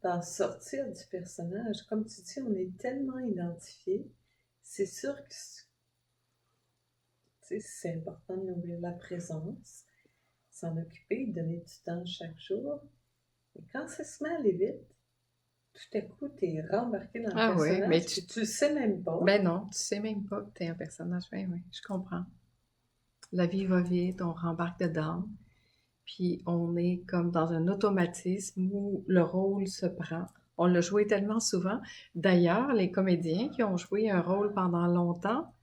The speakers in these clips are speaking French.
d'en sortir du personnage. Comme tu dis, on est tellement identifié. C'est sûr que c'est important de nourrir la présence, s'en occuper, donner du temps chaque jour. Mais quand ça se met à aller vite, tout à coup, tu es rembarqué dans le Ah oui, mais personnage, puis tu le sais même pas. ben non, tu sais même pas que t'es un personnage. Ben oui, je comprends. La vie va vite, on rembarque dedans, puis on est comme dans un automatisme où le rôle se prend. On l'a joué tellement souvent. D'ailleurs, les comédiens qui ont joué un rôle pendant longtemps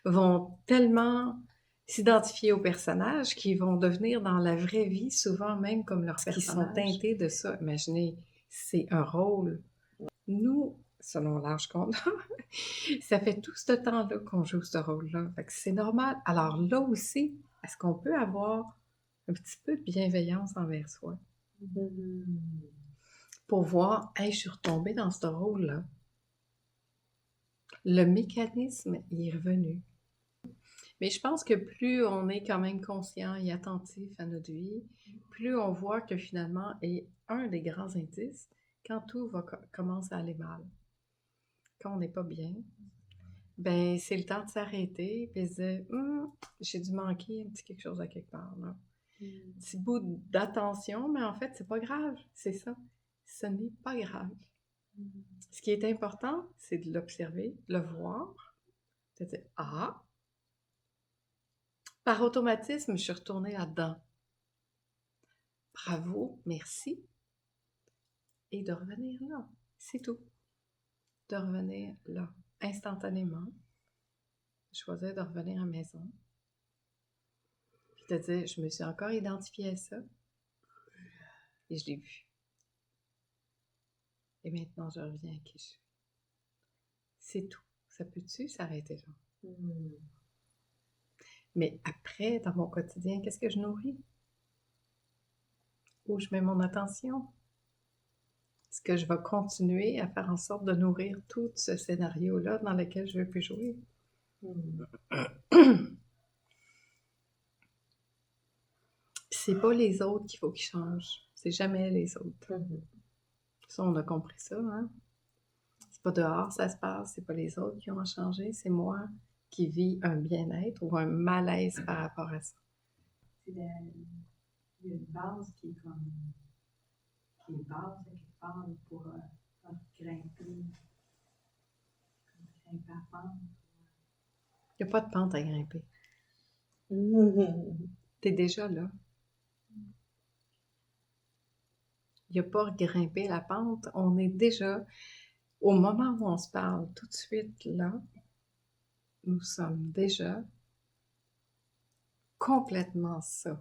vont tellement s'identifier au personnage qu'ils vont devenir dans la vraie vie souvent même comme leur personnage. Qui sont teintés de ça. Imaginez, c'est un rôle. Nous, selon l'âge qu'on a, ça fait tout ce temps-là qu'on joue ce rôle-là. Fait que c'est normal. Alors là aussi, est-ce qu'on peut avoir un petit peu de bienveillance envers soi pour voir, hey, je suis retombée dans ce rôle-là. Le mécanisme il est revenu. Mais je pense que plus on est quand même conscient et attentif à notre vie, plus on voit que finalement, et un des grands indices, quand tout commence à aller mal, quand on n'est pas bien, ben c'est le temps de s'arrêter et de se dire j'ai dû manquer un petit quelque chose à quelque part. Là. Petit bout d'attention, mais en fait, c'est pas grave, c'est ça. Ce n'est pas grave. Ce qui est important, c'est de l'observer, de le voir, de dire ah, par automatisme, je suis retournée là-dedans. Bravo, merci. Et de revenir là. C'est tout. De revenir là, instantanément. Choisir de revenir à la maison. Puis de dire, je me suis encore identifiée à ça. Et je l'ai vu. Et maintenant, je reviens à qui je suis. C'est tout. Ça peut-tu s'arrêter là? Mais après, dans mon quotidien, qu'est-ce que je nourris? Où je mets mon attention? Est-ce que je vais continuer à faire en sorte de nourrir tout ce scénario-là dans lequel je ne veux plus jouer? C'est pas les autres qu'il faut qu'ils changent. C'est jamais les autres. Ça, on a compris ça, hein? C'est pas dehors ça se passe, c'est pas les autres qui ont à changer, c'est moi qui vis un bien-être ou un malaise par rapport à ça. Il y a une base qui est comme qui est base à quelque part pour grimper à pente. Il n'y a pas de pente à grimper. T'es déjà là. Il n'y a pas à grimper la pente. On est déjà, au moment où on se parle, tout de suite là, nous sommes déjà complètement ça.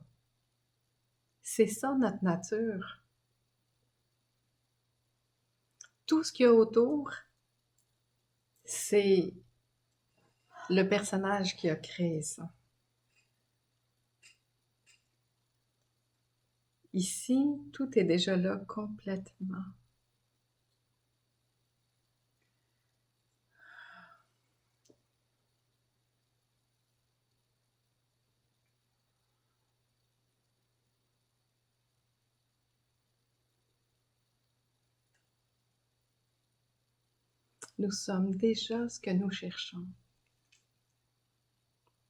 C'est ça notre nature. Tout ce qu'il y a autour, c'est le personnage qui a créé ça. Ici, tout est déjà là complètement. Nous sommes déjà ce que nous cherchons.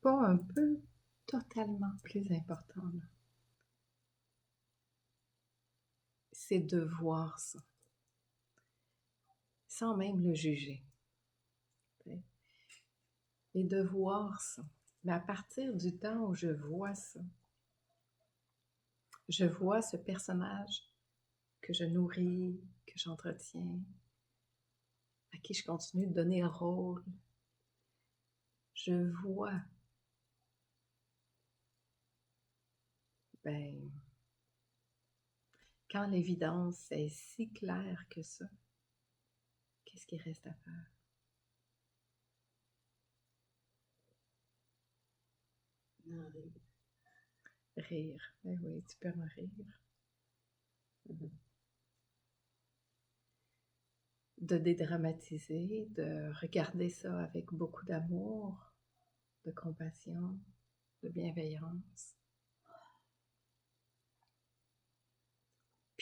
Pas un peu, totalement plus important. Là. C'est de voir ça, sans même le juger. Et de voir ça. Mais à partir du temps où je vois ça, je vois ce personnage que je nourris, que j'entretiens, à qui je continue de donner le rôle. Je vois, ben, quand l'évidence est si claire que ça, qu'est-ce qu'il reste à faire? Rire. Rire. Ben oui, tu peux en rire. De dédramatiser, de regarder ça avec beaucoup d'amour, de compassion, de bienveillance.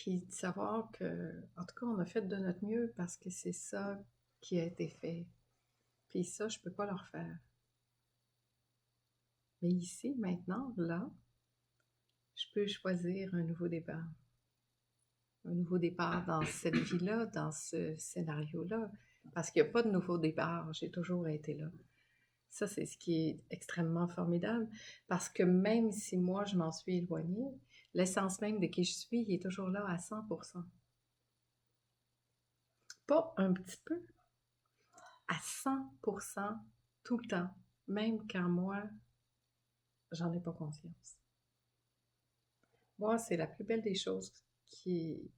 Puis de savoir que, en tout cas, on a fait de notre mieux parce que c'est ça qui a été fait. Puis ça, je peux pas le refaire. Mais ici, maintenant, là, je peux choisir un nouveau départ. Un nouveau départ dans cette vie-là, dans ce scénario-là. Parce qu'il n'y a pas de nouveau départ, j'ai toujours été là. Ça, c'est ce qui est extrêmement formidable. Parce que même si moi, je m'en suis éloignée, l'essence même de qui je suis, il est toujours là à 100%. Pas un petit peu, à 100% tout le temps. Même quand moi, j'en ai pas conscience. Moi, c'est la plus belle des choses qui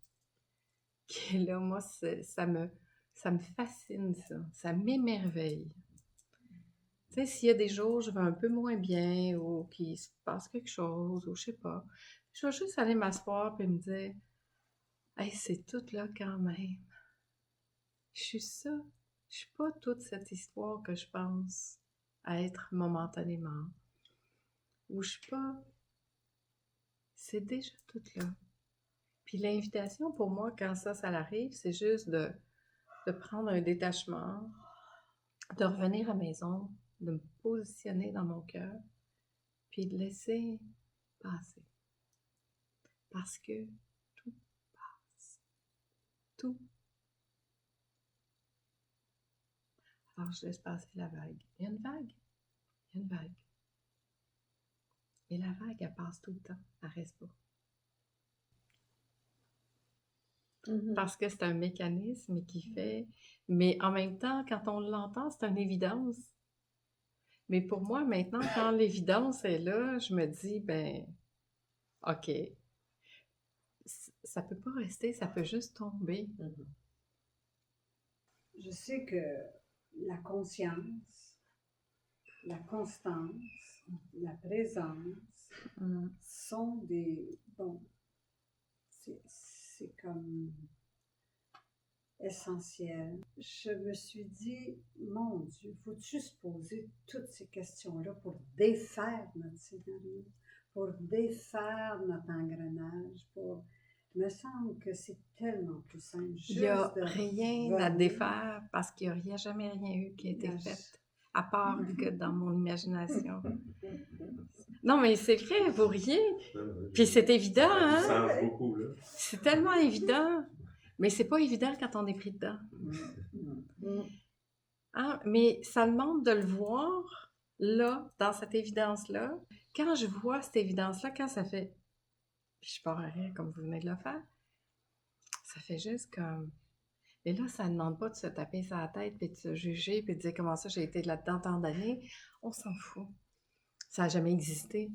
est là. Moi, ça me fascine, ça. Ça m'émerveille. Tu sais, s'il y a des jours où je vais un peu moins bien ou qu'il se passe quelque chose ou je sais pas, je vais juste aller m'asseoir et me dire « Hey, c'est tout là quand même. Je suis ça. Je suis pas toute cette histoire que je pense être momentanément. Ou je suis pas... C'est déjà tout là. » Puis l'invitation pour moi, quand ça arrive, c'est juste de prendre un détachement, de revenir à la maison, de me positionner dans mon cœur, puis de laisser passer. Parce que tout passe. Tout. Alors je laisse passer la vague. Il y a une vague. Il y a une vague. Et la vague, elle passe tout le temps. Elle reste pas. Parce que c'est un mécanisme qui fait... Mais en même temps, quand on l'entend, c'est une évidence. Mais pour moi, maintenant, quand l'évidence est là, je me dis, ben, OK, ça peut pas rester, ça peut juste tomber. Je sais que la conscience, la constance, la présence sont des... Bon, c'est comme essentiel. Je me suis dit, mon Dieu, faut-tu se poser toutes ces questions-là pour défaire notre scénario, pour défaire notre engrenage, pour... Il me semble que c'est tellement plus simple. Il n'y a rien à défaire parce qu'il n'y a jamais rien eu qui a été fait, à part que dans mon imagination. Non, mais c'est vrai, vous riez. Puis c'est évident, hein? Ça change beaucoup, là. C'est tellement évident. Mais c'est pas évident quand on est pris dedans. Ah, mais ça demande de le voir, là, dans cette évidence-là. Quand je vois cette évidence-là, quand ça fait... Puis je pars à rire comme vous venez de le faire. Ça fait juste comme... Et là, ça ne demande pas de se taper sur la tête, puis de se juger, puis de dire comment ça, j'ai été là-dedans tant d'années. On s'en fout. Ça n'a jamais existé.